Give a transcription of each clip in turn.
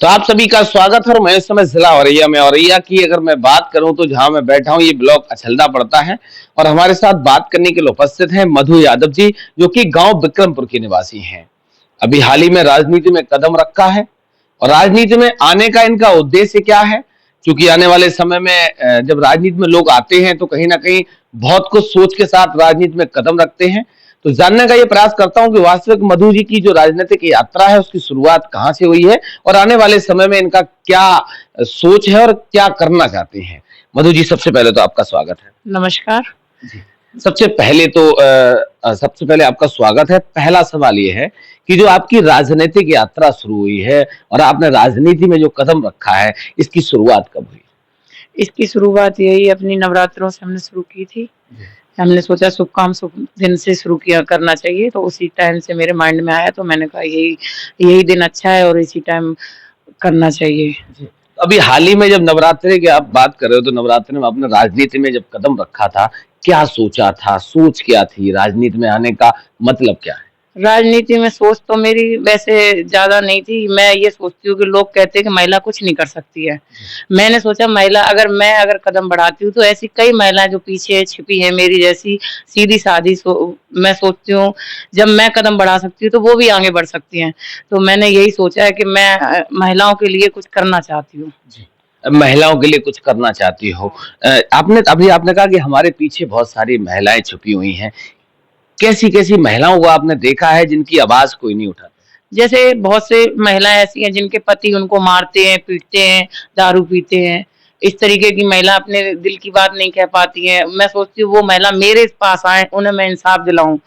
तो आप सभी का स्वागत है और मैं इस समय जिला औरैया में औरैया की अगर मैं बात करूं तो जहां मैं बैठा हूं ये ब्लॉक अछलदा पड़ता है और हमारे साथ बात करने के लिए उपस्थित हैं मधु यादव जी जो कि गांव विक्रमपुर के निवासी हैं। अभी हाल ही में राजनीति में कदम रखा है और राजनीति में आने का इनका उद्देश्य क्या है, क्योंकि आने वाले समय में जब राजनीति में लोग आते हैं तो कहीं ना कहीं बहुत कुछ सोच के साथ राजनीति में कदम रखते हैं। तो जानने का ये प्रयास करता हूं कि वास्तविक मधु जी की जो राजनीतिक यात्रा है उसकी शुरुआत कहां से हुई है और आने वाले समय में इनका क्या सोच है और क्या करना चाहते हैं। मधु जी, सबसे पहले तो आपका स्वागत है। नमस्कार। जी। सबसे पहले आपका स्वागत है। पहला सवाल ये है कि जो आपकी राजनीतिक यात्रा शुरू हुई है और आपने राजनीति में जो कदम रखा है, इसकी शुरुआत कब हुई? इसकी शुरुआत यही अपनी नवरात्रों से हमने शुरू की थी। हमने सोचा शुभ काम शुभ दिन से शुरू किया करना चाहिए, तो उसी टाइम से मेरे माइंड में आया, तो मैंने कहा यही यही दिन अच्छा है और इसी टाइम करना चाहिए। जी। अभी हाल ही में जब नवरात्रि की आप बात कर रहे हो तो नवरात्रि में आपने राजनीति में जब कदम रखा था, क्या सोचा था? सोच क्या थी? राजनीति में आने का मतलब क्या है? राजनीति में सोच तो मेरी वैसे ज़्यादा नहीं थी। मैं ये सोचती हूँ कि लोग कहते हैं कि महिला कुछ नहीं कर सकती है। मैंने सोचा महिला अगर कदम बढ़ाती हूँ तो ऐसी कई महिलाएँ जो पीछे छिपी हैं मेरी जैसी सीधी-सादी मैं सोचती हूँ जब मैं कदम बढ़ा सकती हूँ तो वो भी आगे बढ़ सकती हैं। तो मैंने यही सोचा है कि मैं महिलाओं के लिए कुछ करना चाहती हूँ। जी। महिलाओं के लिए कुछ करना चाहती हो। आपने कहा कि हमारे पीछे बहुत सारी महिलाएँ छुपी हुई हैं। कैसी-कैसी महिलाओं को आपने देखा है जिनकी आवाज़ कोई नहीं उठाता? जैसे बहुत से महिलाएँ ऐसी हैं जिनके पति उनको मारते हैं, पीटते हैं, दारू पीते हैं। इस तरीके की महिला अपने दिल की बात नहीं कह पाती हैं। मैं सोचती हूँ वो महिला मेरे पास आएँ, उन्हें मैं इंसाफ दिलाऊँ।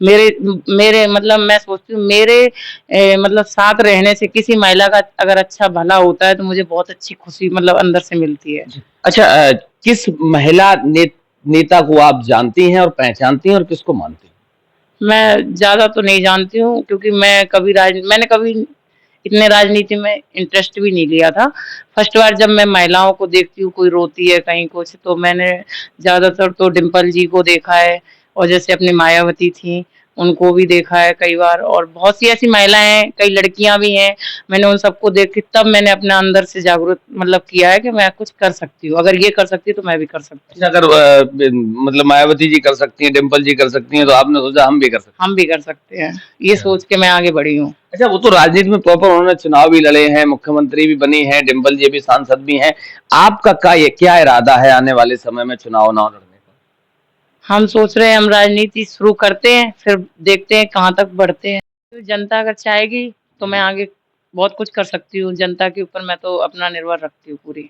मेरे मेरे मतलब मैं सोचती हूँ मेरे मतलब साथ रहने से किसी महिला का अगर अच्छा भला होता है तो मुझे बहुत अच्छी खुशी मतलब अंदर से मिलती है। अच्छा, किस महिला नेता को आप जानती हैं और पहचानती हैं और किसको मानती हैं? मैं ज़्यादा तो नहीं जानती हूँ क्योंकि मैंने कभी इतने राजनीति में इंटरेस्ट भी नहीं लिया था। फर्स्ट बार जब मैं महिलाओं को देखती हूँ, कोई रोती है कहीं कुछ, तो मैंने ज़्यादातर तो डिम्पल जी को देखा है और जैसे अपनी मायावती थी, उनको भी देखा है कई बार और बहुत सी ऐसी महिलाएँ हैं, कई लड़कियाँ भी हैं। मैंने उन सबको देख के तब मैंने अपने अंदर से जागरूक मतलब किया है कि मैं कुछ कर सकती हूँ। अगर ये कर सकती हूँ, तो मैं भी कर सकती अच्छा, हूँ। अगर मतलब मायावती जी कर सकती हैं, डिम्पल जी कर सकती हैं, तो आपने सोचा हम भी कर सकते हम भी कर सकते हैं। ये हैं। सोच के मैं आगे बढ़ी हूँ। अच्छा, वो तो राजनीति में प्रॉपर उन्होंने चुनाव भी लड़े हैं, मुख्यमंत्री भी बनी हैं, डिम्पल जी भी सांसद भी हैं। आपका क्या इरादा है आने वाले समय में चुनाव-उनाव लड़ने का? हम सोच रहे हैं हम राजनीति शुरू करते हैं, फिर देखते हैं कहाँ तक बढ़ते हैं। तो जनता अगर चाहेगी तो मैं आगे बहुत कुछ कर सकती हूँ, जनता के ऊपर मैं तो अपना निर्भर रखती हूँ पूरी।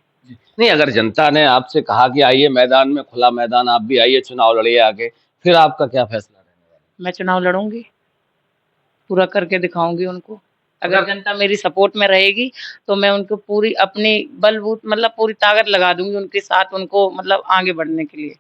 नहीं, अगर जनता ने आपसे कहा कि आइए मैदान में, खुला मैदान, आप भी आइए चुनाव लड़िए आके, फिर आपका क्या फैसला रहने वाला मैं चुनाव लड़ूँगी, पूरा करके दिखाऊँगी उनको। है? अगर अगर जनता मेरी सपोर्ट में रहेगी, तो मैं उनको पूरी अपनी बलबूत मतलब पूरी ताकत लगा दूँगी उनके साथ उनको मतलब आगे बढ़ने के लिए।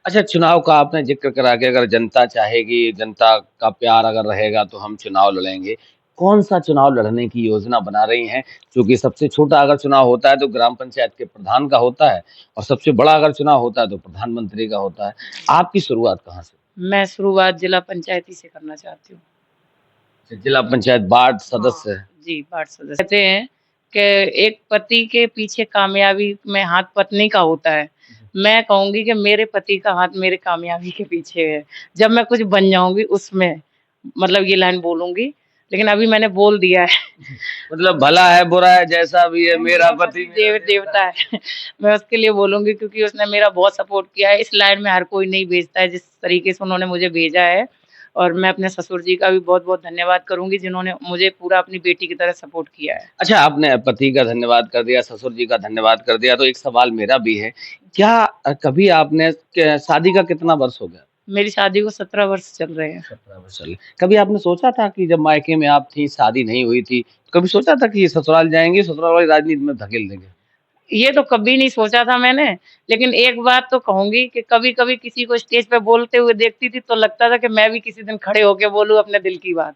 अच्छा, चुनाव का आपने ज़िक्र करा कि अगर जनता चाहेगी, जनता का प्यार अगर रहेगा तो हम चुनाव लड़ेंगे। कौन-सा चुनाव लड़ने की योजना बना रही हैं? क्योंकि सबसे छोटा अगर चुनाव होता है तो ग्राम पंचायत के प्रधान का होता है और सबसे बड़ा अगर चुनाव होता है तो प्रधानमंत्री का होता है। आपकी शुरुआत कहाँ से? मैं शुरुआत जिला पंचायती से करना चाहती हूँ। जिला पंचायत वार्ड हाँ। सदस्य। जी, वार्ड सदस्य कहते हैं कि एक पति के पीछे कामयाबी में हाथ पत्नी का होता है। मैं कहूँगी कि मेरे पति का हाथ मेरे कामयाबी के पीछे है। जब मैं कुछ बन जाऊँगी उसमें मतलब ये लाइन बोलूँगी, लेकिन अभी मैंने बोल दिया है। मतलब भला है, बुरा है, जैसा भी है मेरा मेरा पति पति मेरा देवता। देवता है। मैं उसके लिए बोलूँगी क्योंकि उसने मेरा बहुत सपोर्ट किया है। इस लाइन में हर कोई नहीं भेजता है जिस तरीके से उन्होंने मुझे भेजा है और मैं अपने ससुर जी का भी बहुत-बहुत धन्यवाद करूँगी जिन्होंने मुझे पूरा अपनी बेटी की तरह सपोर्ट किया है। अच्छा, आपने पति का धन्यवाद कर दिया, ससुर जी का धन्यवाद कर दिया, तो एक सवाल मेरा भी है। क्या कभी आपने क शादी का कितना वर्ष हो गया? मेरी शादी को 17 वर्ष चल रहे हैं। 17 वर्ष चले। कभी आपने सोचा था कि जब मायके में आप थीं, शादी नहीं हुई थी, कभी सोचा था कि ससुराल जाएँगी, ससुराल वाली राजनीति में धकेल देंगे? ये तो कभी नहीं सोचा था मैंने, लेकिन एक बात तो कहूँगी कि कभी-कभी किसी को स्टेज पे बोलते हुए देखती थी तो लगता था कि मैं भी किसी दिन खड़े होके बोलूँ अपने दिल की बात।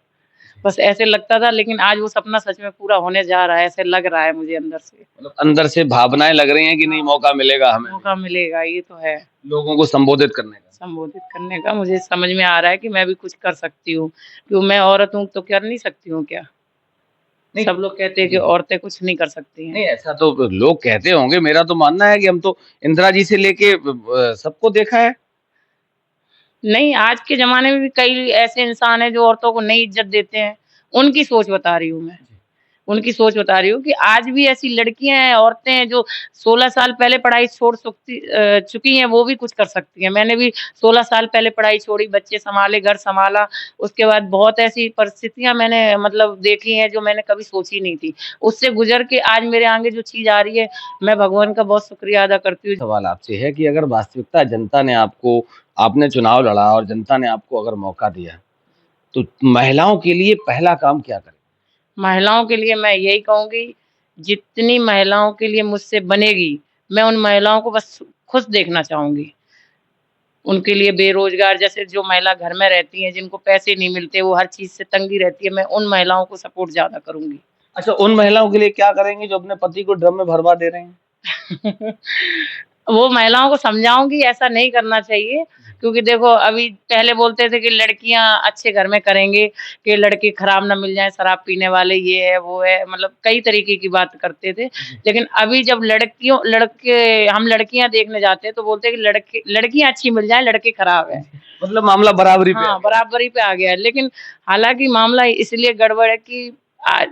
बस ऐसे लगता था लेकिन आज वो सपना सच में पूरा होने जा रहा है, ऐसे लग रहा है मुझे अंदर से। मतलब अंदर से भावनाएँ लग रही हैं कि नहीं, हाँ, मौका मिलेगा हमें भी, मौका मिलेगा ये तो है, लोगों को संबोधित करने का। संबोधित करने का मुझे समझ में आ रहा है कि मैं भी कुछ कर सकती हूँ। क्यों मैं औरत हूँ तो कर नहीं सकती हूँ क्या? नहीं, सब लोग कहते हैं कि औरतें कुछ नहीं कर सकती हैं। नहीं ऐसा तो लोग कहते होंगे, मेरा तो मानना है कि हम तो इंदिरा जी से लेके सबको देखा है। नहीं, आज के ज़माने में भी कई ऐसे इंसान हैं जो औरतों को नहीं इज़्ज़त देते हैं, उनकी सोच बता रही हूँ मैं। उनकी सोच बता रही हूँ कि आज भी ऐसी लड़कियाँ हैं, औरतें हैं जो 16 साल पहले पढ़ाई छोड़ चुकी हैं, वो भी कुछ कर सकती हैं। मैंने भी 16 साल पहले पढ़ाई छोड़ी, बच्चे सँभाले, घर सँभाला, उसके बाद बहुत ऐसी परिस्थितियाँ मैंने मतलब देखी हैं जो मैंने कभी सोची नहीं थी। उससे गुज़र के आज मेरे आगे जो चीज़ आ रही है, मैं भगवान का बहुत शुक्रिया अदा करती हूँ। सवाल आपसे है कि अगर वास्तविकता जनता ने आपको आपने चुनाव लड़ा और जनता ने आपको अगर मौका दिया, तो महिलाओं के लिए पहला काम क्या करें? महिलाओं के लिए मैं यही कहूँगी, जितनी महिलाओं के लिए मुझसे बनेगी, मैं उन महिलाओं को बस खुश देखना चाहूँगी। उनके लिए बेरोज़गार जैसे जो महिला घर में रहती हैं, जिनको पैसे नहीं मिलते, वो हर चीज़ से तंगी रहती है, मैं उन महिलाओं को सपोर्ट ज़्यादा करूँगी। अच्छा, उन महिलाओं के लिए क्या करेंगी जो अपने पति को ड्रम में भरवा दे रहे हैं? वो महिलाओं को समझाऊँगी ऐसा नहीं करना चाहिए, क्योंकि देखो अभी पहले बोलते थे कि लड़कियाँ अच्छे घर में करेंगे, कि लड़के खराब ना मिल जाएँ, शराब पीने वाले, ये है, वो है, मतलब कई तरीके की बात करते थे। लेकिन अभी जब हम लड़कियाँ देखने जाते हैं तो बोलते हैं कि लड़कियाँ अच्छी मिल जाएँ, लड़के खराब हैं। मतलब मामला बराबरी पे आ हाँ, गया। बराबरी पे आ गया है। लेकिन हालाँकि मामला इसलिए गड़बड़ है कि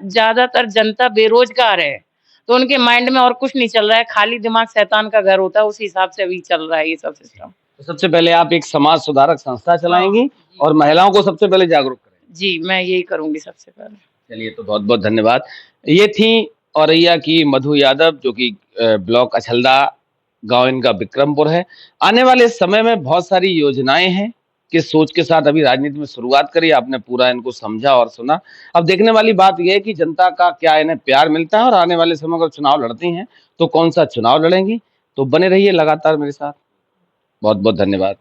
ज़्यादातर जनता बेरोज़गार है, तो उनके माइंड में और कुछ नहीं चल रहा है, खाली दिमाग शैतान का घर होता है, उसी हिसाब से अभी चल रहा है ये सब सिस्टम। तो सबसे पहले आप एक समाज सुधारक संस्था हाँ, चलाएँगी जी। और महिलाओं को सबसे पहले जागरूक करेंगी। जी, मैं यही करूँगी सबसे पहले। चलिए, तो बहुत-बहुत धन्यवाद। ये थी औरैया की मधु यादव जो कि ब्लॉक अछलदा, गाँव इनका विक्रमपुर है। आने वाले समय में बहुत सारी योजनाएँ हैं, किस सोच के साथ अभी राजनीति में शुरुआत करी, आपने पूरा इनको समझा और सुना। अब देखने वाली बात ये है कि जनता का क्या इन्हें प्यार मिलता है और आने वाले समय अगर चुनाव लड़ती हैं, तो कौन-सा चुनाव लड़ेंगी। तो बने रहिए लगातार मेरे साथ। बहुत-बहुत धन्यवाद।